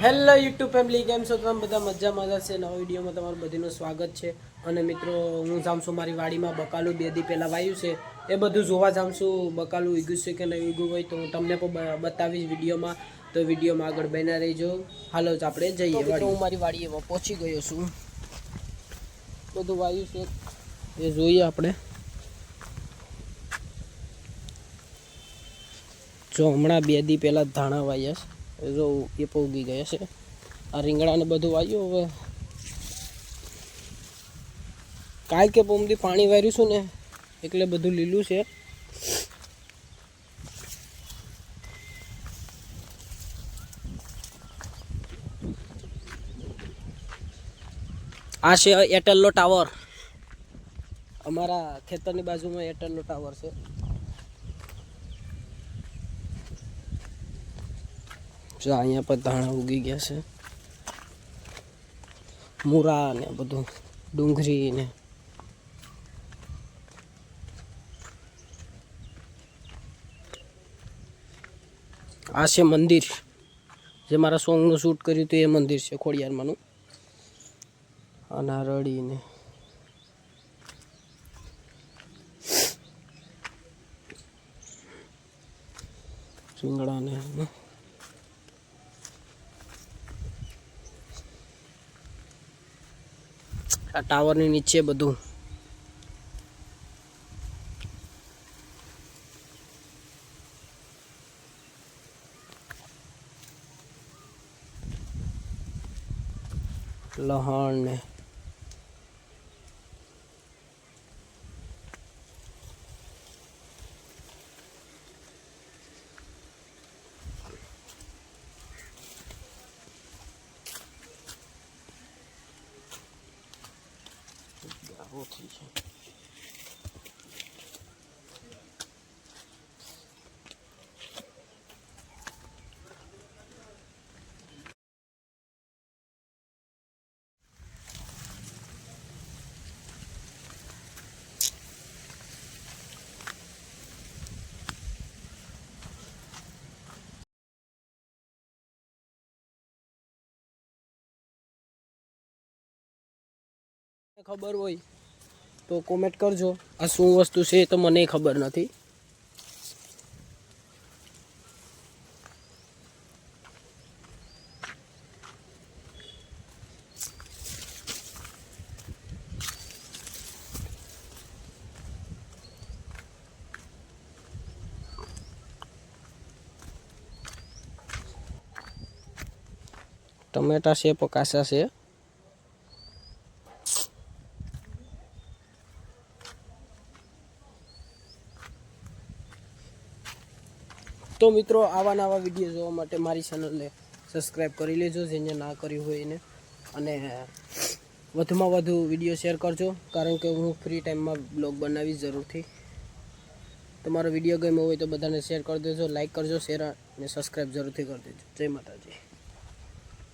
Hello YouTube family, કેમ છો તમે બધા? મજામાં છે. નવા વિડીયોમાં તમારું બધીનું સ્વાગત છે. અને મિત્રો, હું જાઉં છું મારી વાડીમાં. બકાલું 2 દી પહેલાં વાવ્યું છે, એ બધું જોવા જાઉં છું. બકાલું ઉગ્યું છે કે નહીં ઉગ્યું હોય તો હું તમને પણ બતાવીશ વિડીયોમાં. તો વિડીયોમાં આગળ બન્યા રહીજો. હાલો જ આપણે જઈએ. મિત્રો, હું મારી વાડીએ પહોંચી ગયો છું. બધું વાવ્યું છે એ જોઈએ આપણે. જો હમણાં 2 દી પહેલાં ધાણા વાવ્યા છે, જો એ પોગી ગયા છે. આ રીંગણાને બધું વાવ્યું. હવે કાલ કે પોમથી પાણી વાર્યું છું ને, એટલે બધું લીલું છે. આ છે એરટેલનો ટાવર. અમારા ખેતરની બાજુમાં એરટેલનો ટાવર છે. જો અહીંયા પર ધાણા ઉગી ગયા છે, મૂરા ને બધું, ડુંગળી ને. આ છે મંદિર, જે મારા સોંગનું શૂટ કર્યું હતું એ મંદિર છે ખોડિયારમાંનું. આ નારળી ને રીંગણા ને આ ટાવરની નીચે બધું. લહણ ને રોટલી છે. ખબર હોય તો કોમેન્ટ કરજો. આ શું વસ્તુ છે તો મને ખબર નથી. ટમેટા છે, પકાસા છે. તો મિત્રો, આવા નવા વિડીયો જોવા માટે મારી ચેનલને સબસ્ક્રાઈબ કરી લેજો, જેને ના કર્યું હોય એને. અને વધુમાં વધુ વિડીયો શેર કરજો, કારણ કે હું ફ્રી ટાઈમમાં બ્લોગ બનાવીશ જરૂરથી. તમારો વિડીયો ગમ્યો હોય તો બધાને શેર કરી દેજો, લાઈક કરજો, શેર અને સબસ્ક્રાઈબ જરૂરથી કરી દેજો. જય માતાજી.